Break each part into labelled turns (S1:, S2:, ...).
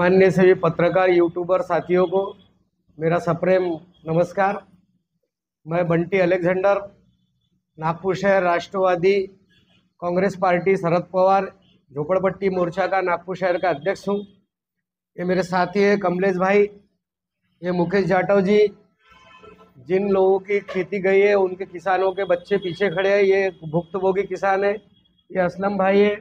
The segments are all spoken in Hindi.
S1: मान्य सभी पत्रकार यूट्यूबर साथियों को मेरा सप्रेम नमस्कार। मैं बंटी अलेक्जेंडर, नागपुर शहर राष्ट्रवादी कांग्रेस पार्टी शरद पवार झोपड़पट्टी मोर्चा का नागपुर शहर का अध्यक्ष हूँ। ये मेरे साथी है कमलेश भाई, ये मुकेश जाटव जी, जिन लोगों की खेती गई है उनके किसानों के बच्चे पीछे खड़े हैं, ये भुक्तभोगी किसान है। ये असलम भाई है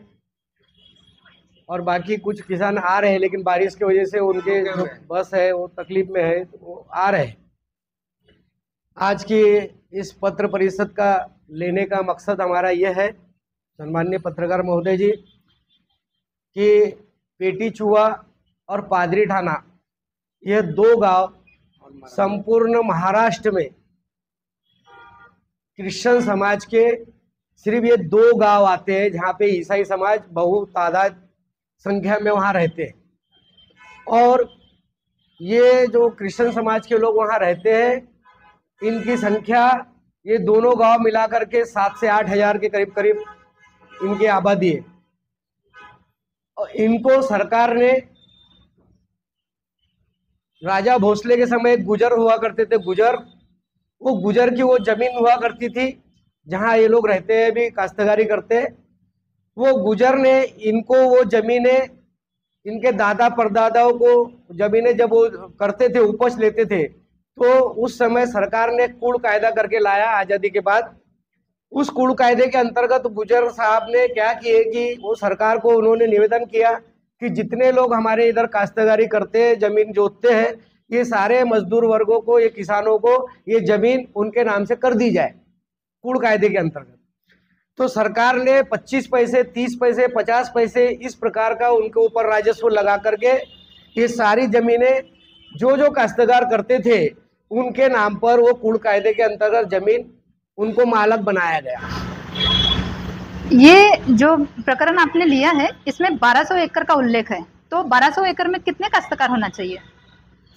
S1: और बाकी कुछ किसान आ रहे हैं, लेकिन बारिश की वजह से उनके जो बस है वो तकलीफ में है, तो वो आ रहे हैं। आज की इस पत्र परिषद का लेने का मकसद हमारा यह है, सम्माननीय पत्रकार महोदय जी, कि पेटी चुआ और पादरी ठाना ये दो गांव संपूर्ण महाराष्ट्र में क्रिश्चियन समाज के सिर्फ ये दो गांव आते हैं जहाँ पे ईसाई समाज बहुतादाद संख्या में वहाँ रहते हैं। और ये जो क्रिश्चियन समाज के लोग वहाँ रहते हैं, इनकी संख्या ये दोनों गांव मिलाकर के 7 से 8 हजार के करीब करीब इनकी आबादी है। और इनको सरकार ने राजा भोसले के समय गुजर हुआ करते थे, गुजर की वो जमीन हुआ करती थी जहाँ ये लोग रहते हैं, भी काश्तकारी करते हैं। वो गुजर ने इनको वो जमीनें, इनके दादा परदादाओं को जमीनें जब वो करते थे, उपज लेते थे, तो उस समय सरकार ने कूड़ कायदा करके लाया आजादी के बाद। उस कूड़ कायदे के अंतर्गत गुजर साहब ने क्या किए कि वो सरकार को उन्होंने निवेदन किया कि जितने लोग हमारे इधर काश्तकारी करते हैं, जमीन जोतते हैं, ये सारे मजदूर वर्गों को, ये किसानों को ये जमीन उनके नाम से कर दी जाए कूड़ कायदे के अंतर्गत। तो सरकार ने 25 पैसे, 30 पैसे, 50 पैसे इस प्रकार का उनके ऊपर राजस्व लगा करके ये सारी जमीनें जो काश्तकार करते थे उनके नाम पर वो कूड़ कायदे के अंतर्गत जमीन उनको मालक बनाया गया।
S2: ये जो प्रकरण आपने लिया है इसमें 1200 एकड़ का उल्लेख है, तो 1200 एकड़ में कितने काश्तकार होना चाहिए?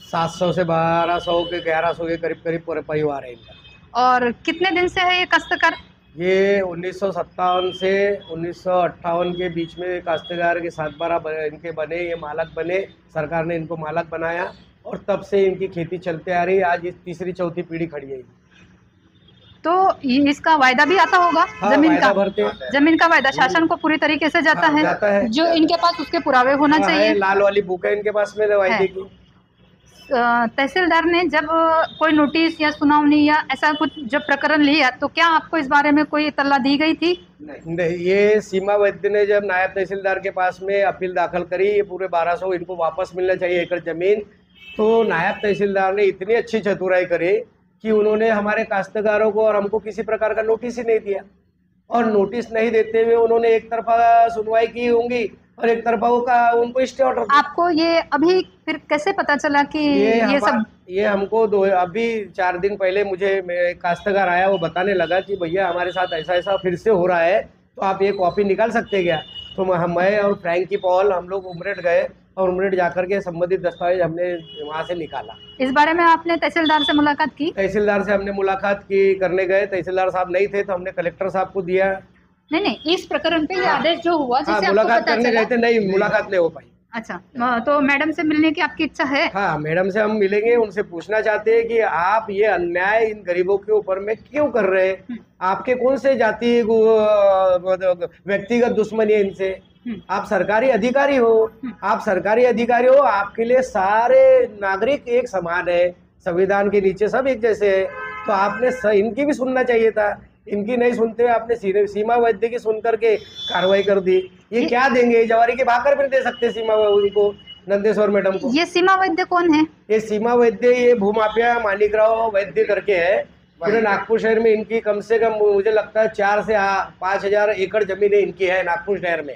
S1: 700 से 1200 के 1100 के करीब करीब परिवार है इनका।
S2: और कितने दिन से है ये काश्तकार?
S1: ये 1957 से 1958 के बीच में काश्तकार के 7-12 इनके बने, ये मालक बने, सरकार ने इनको मालक बनाया और तब से इनकी खेती चलते आ रही है। आज इस तीसरी चौथी पीढ़ी खड़ी है।
S2: तो इसका वायदा भी आता होगा?
S1: हाँ,
S2: जमीन का जमीन का वायदा शासन को पूरी तरीके से जाता है,
S1: जाता है।
S2: जो इनके पास उसके पुरावे होना चाहिए।
S1: लाल वाली बुक है इनके पास में वायदे की।
S2: तहसीलदार ने जब कोई नोटिस या सुनावनी या ऐसा कुछ जब प्रकरण लिया तो क्या आपको इस बारे में कोई इत्तला दी गई थी?
S1: नहीं, ये सीमा वैद्य ने जब नायब तहसीलदार के पास में अपील दाखिल करी, ये पूरे 1200 इनको वापस मिलना चाहिए एकड़ जमीन, तो नायब तहसीलदार ने इतनी अच्छी चतुराई करी कि उन्होंने हमारे काश्तकारों को और हमको किसी प्रकार का नोटिस ही नहीं दिया। और नोटिस नहीं देते हुए उन्होंने एक तरफा सुनवाई की होंगी और एक तरफा उनको स्टे ऑर्डर।
S2: आपको ये अभी फिर कैसे पता चला कि ये हमको
S1: अभी 4 दिन पहले मुझे काश्तकार आया, वो बताने लगा कि भैया हमारे साथ ऐसा ऐसा फिर से हो रहा है, तो आप ये कॉपी निकाल सकते हैं क्या? तो मैं और फ्रैंकी पॉल हम लोग उमरेड गए और उमरेड जाकर के संबंधित दस्तावेज हमने वहाँ से निकाला।
S2: इस बारे में आपने तहसीलदार से मुलाकात की?
S1: तहसीलदार से हमने मुलाकात की, करने गए, तहसीलदार साहब नहीं थे तो हमने कलेक्टर साहब को दिया।
S2: नहीं, इस प्रकरण पे ये आदेश जो हुआ जिससे
S1: मुलाकात करने गए थे, नहीं मुलाकात नहीं हो पाई।
S2: अच्छा, तो मैडम से मिलने की आपकी इच्छा है?
S1: हाँ, मैडम से हम मिलेंगे, उनसे पूछना चाहते हैं कि आप ये अन्याय इन गरीबों के ऊपर में क्यों कर रहे हैं? आपके कौन से जाति व्यक्तिगत दुश्मनी है इनसे? आप सरकारी अधिकारी हो, आपके लिए सारे नागरिक एक समान है, संविधान के नीचे सब एक जैसे है, तो आपने इनकी भी सुनना चाहिए था। इनकी नहीं सुनते हुए आपने सीमा वैद्य की सुन करके कार्रवाई कर दी। ये क्या देंगे? जवारी के भाकर भी दे सकते सीमा उनको, नंदेश्वर मैडम को।
S2: ये सीमा वैद्य कौन है?
S1: ये सीमा वैद्य ये भूमाफिया मानिकराव वैद्य करके है। पूरे नागपुर शहर में इनकी कम से कम मुझे लगता है 4 से 5 हजार एकड़ जमीन इनकी है नागपुर शहर में।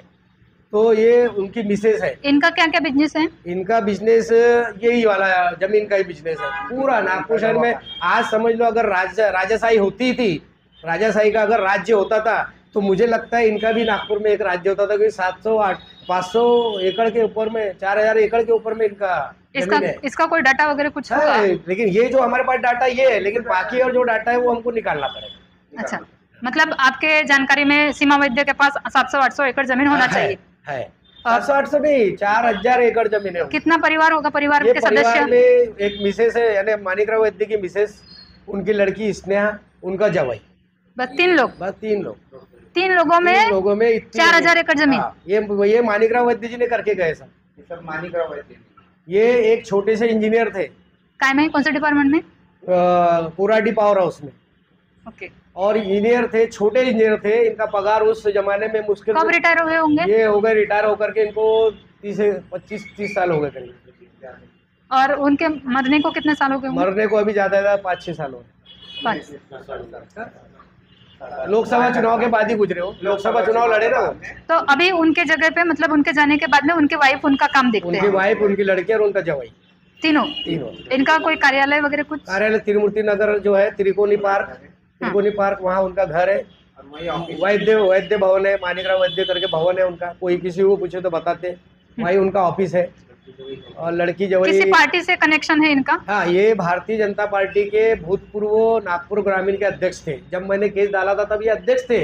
S1: तो ये उनकी मिसेस है।
S2: इनका क्या क्या बिजनेस है?
S1: इनका बिजनेस यही वाला जमीन का ही बिजनेस है पूरा नागपुर शहर में। आज समझ लो अगर राजाशाही होती थी, राजाशाही का अगर राज्य होता था तो मुझे लगता है इनका भी नागपुर में एक राज्य होता था, क्योंकि 500 एकड़ के ऊपर में, 4000 एकड़ के ऊपर में इनका जमीन है।
S2: इसका कोई डाटा वगैरह कुछ है?
S1: लेकिन ये जो हमारे पास डाटा ये है, लेकिन बाकी और जो डाटा है वो हमको निकालना पड़ेगा।
S2: अच्छा, मतलब आपके जानकारी में सीमा वैद्य के पास 700-800 एकड़ जमीन होना चाहिए
S1: है।
S2: और
S1: 700 नहीं, 4000 एकड़ जमीन है।
S2: कितना परिवार होगा, परिवार
S1: ये
S2: के
S1: परिवार
S2: सदस्य?
S1: में एक मिसेस है, यानी मानिकराव वैद्य की मिसेस, उनकी लड़की स्नेहा, उनका जवाई,
S2: बस 3 लोग।
S1: बस 3 लोग।
S2: 3 लोगों में
S1: 3 लोगों में इतनी
S2: 4000 एकड़ जमीन।
S1: हाँ, ये मानिकराव वैद्य जी ने करके गए सब मानिकराव वैद्य। ये एक छोटे से इंजीनियर थे,
S2: काय में, कौन से डिपार्टमेंट में?
S1: पुराडी पावर हाउस में,
S2: ओके।
S1: और इंजीनियर थे, छोटे इंजीनियर थे। इनका पगार उस जमाने में मुश्किल
S2: कब रिटायर हुए होंगे?
S1: ये हो गए रिटायर होकर के इनको 25-30 साल हो गए करीब।
S2: और उनके मरने को कितने साल हो गए होंगे?
S1: मरने को अभी ज्यादा 5-6 साल हो गए।
S2: 5।
S1: लोकसभा चुनाव के बाद ही गुजरे हो, लोकसभा चुनाव लड़े ना वो।
S2: तो अभी उनके जगह पे, मतलब उनके जाने के बाद में उनके वाइफ उनका काम देखते
S1: उनकी
S2: हैं?
S1: वाइफ, उनकी लड़की और उनका जवाई,
S2: तीनों।
S1: तीनों।
S2: इनका कोई कार्यालय वगैरह कुछ?
S1: कार्यालय त्रिमूर्ति नगर जो है, त्रिकोणी पार्क, वहाँ उनका घर है। वैद्य भवन है, मानिकराव वैद्य करके भवन है उनका। कोई किसी को पूछे तो बताते, वही उनका ऑफिस है। और लड़की जवाई
S2: किसी पार्टी से कनेक्शन है इनका?
S1: हाँ, ये भारतीय जनता पार्टी के भूतपूर्व नागपुर ग्रामीण के अध्यक्ष थे। जब मैंने केस डाला था तब ये अध्यक्ष थे।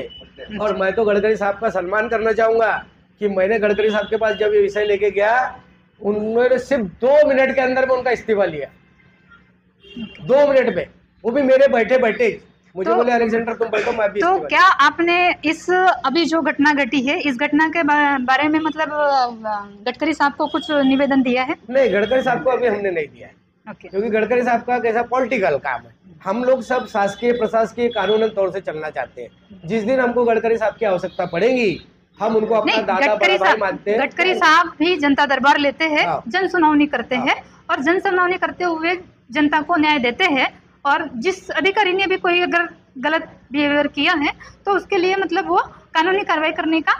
S1: और मैं तो गडकरी साहब का सम्मान करना चाहूंगा कि मैंने गडकरी साहब के पास जब ये विषय लेके गया, उन्होंने सिर्फ 2 मिनट के अंदर में उनका इस्तीफा लिया। 2 मिनट में, वो भी मेरे बैठे बैठे मुझे बोले अलेक्जेंडर तुम बैठो, मैं भी
S2: तो क्या आपने इस अभी जो घटना घटी है, इस घटना के बारे में मतलब गडकरी साहब को कुछ निवेदन दिया है?
S1: नहीं, गडकरी साहब को अभी हमने नहीं दिया है। क्योंकि गडकरी साहब का कैसा पॉलिटिकल काम है। हम लोग सब शासकीय प्रशासकीय कानूनन तौर से चलना चाहते हैं। जिस दिन हमको गडकरी साहब की आवश्यकता पड़ेगी, हम उनको अपना दादा बड़ा भाई मानते हैं।
S2: गडकरी साहब भी जनता दरबार लेते हैं,
S1: हाँ।
S2: जन सुनावनी करते हैं, और जन सुनावनी करते हुए जनता को न्याय देते हैं। और जिस अधिकारी ने भी कोई अगर गलत बिहेवियर किया है तो उसके लिए मतलब वो कानूनी कार्रवाई करने का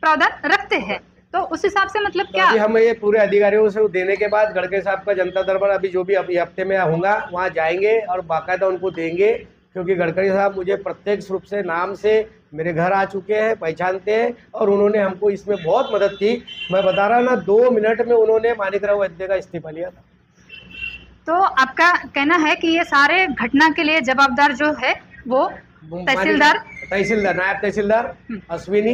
S2: प्रावधान रखते हैं। तो उस हिसाब से मतलब
S1: तो
S2: क्या
S1: अभी हम ये पूरे अधिकारियों से देने के बाद गडकरी साहब का जनता दरबार अभी जो भी अभी हफ्ते में होगा, वहाँ जाएंगे और बाकायदा उनको देंगे। क्योंकि गडकरी साहब मुझे प्रत्यक्ष रूप से नाम से मेरे घर आ चुके हैं, पहचानते हैं, और उन्होंने हमको इसमें बहुत मदद की। मैं बता रहा ना, 2 मिनट में उन्होंने मानिकराव वैद्य का इस्तीफा लिया था।
S2: तो आपका कहना है कि ये सारे घटना के लिए जवाबदार जो है वो तहसीलदार,
S1: नायब तहसीलदार अश्विनी,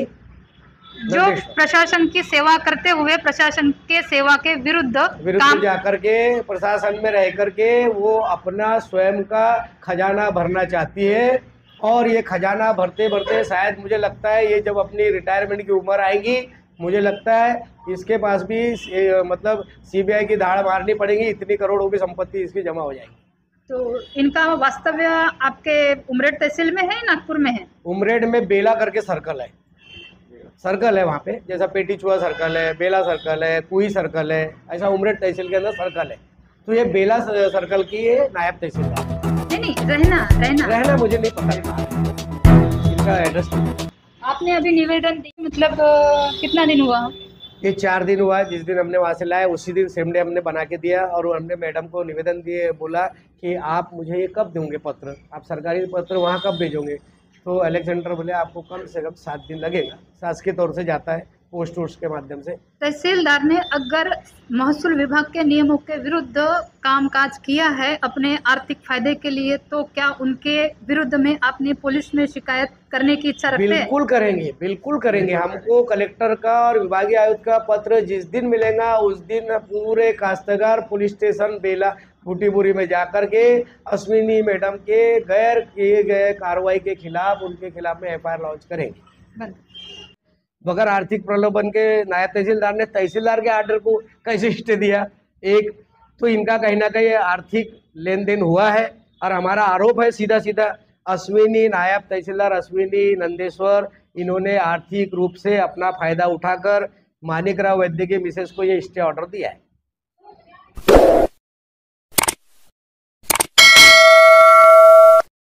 S2: जो प्रशासन की सेवा करते हुए प्रशासन के सेवा के विरुद्ध काम
S1: जाकर के प्रशासन में रह करके वो अपना स्वयं का खजाना भरना चाहती है। और ये खजाना भरते भरते शायद मुझे लगता है ये जब अपनी रिटायरमेंट की उम्र आएगी, मुझे लगता है इसके पास भी मतलब सीबीआई की दाढ़ मारनी पड़ेगी, इतनी करोड़ों की संपत्ति इसकी जमा हो जाएगी।
S2: तो इनका वास्तव्य आपके उमरेड तहसील में है, नागपुर में है?
S1: उमरेड में बेला करके सर्कल है वहाँ पे, जैसा पेटीचुआ सर्कल है, बेला सर्कल है, कुई सर्कल है, ऐसा उमरेड तहसील के अंदर सर्कल है। तो ये बेला सर्कल की ये नायब तहसीलदार।
S2: नहीं, रहना
S1: मुझे नहीं पता इनका एड्रेस।
S2: आपने अभी निवेदन दी, मतलब कितना दिन हुआ?
S1: ये 4 दिन हुआ। जिस दिन हमने वहाँ से लाया उसी दिन सेम डे हमने बना के दिया, और हमने मैडम को निवेदन दिए, बोला कि आप मुझे ये कब दोगे पत्र, आप सरकारी पत्र वहाँ कब भेजोगे। तो अलेक्जेंडर बोले आपको कम से कम 7 दिन लगेगा। शासकीय तौर से जाता है पोस्ट वोस्ट के माध्यम से।
S2: तहसीलदार ने अगर महसूल विभाग के नियमों के विरुद्ध कामकाज किया है अपने आर्थिक फायदे के लिए, तो क्या उनके विरुद्ध में आपने पुलिस में शिकायत करने की इच्छा रखते हैं?
S1: बिल्कुल करेंगे। हमको कलेक्टर का और विभागीय आयुक्त का पत्र जिस दिन मिलेगा उस दिन पूरे काश्तकार पुलिस स्टेशन बेला फूटीपुरी में जाकर के अश्विनी मैडम के गैर किए गए कार्रवाई के खिलाफ उनके खिलाफ में FIR लॉन्च करेंगे। बगैर आर्थिक प्रलोभन के नायब तहसीलदार ने तहसीलदार के आर्डर को कैसे स्टे दिया? एक तो इनका कहीं ना कहीं आर्थिक लेन देन हुआ है, और हमारा आरोप है सीधा अश्विनी, नायब तहसीलदार अश्विनी नंदेश्वर, इन्होंने आर्थिक रूप से अपना फायदा उठाकर मानिकराव वैद्य के मिसेस को ये स्टे ऑर्डर दिया है।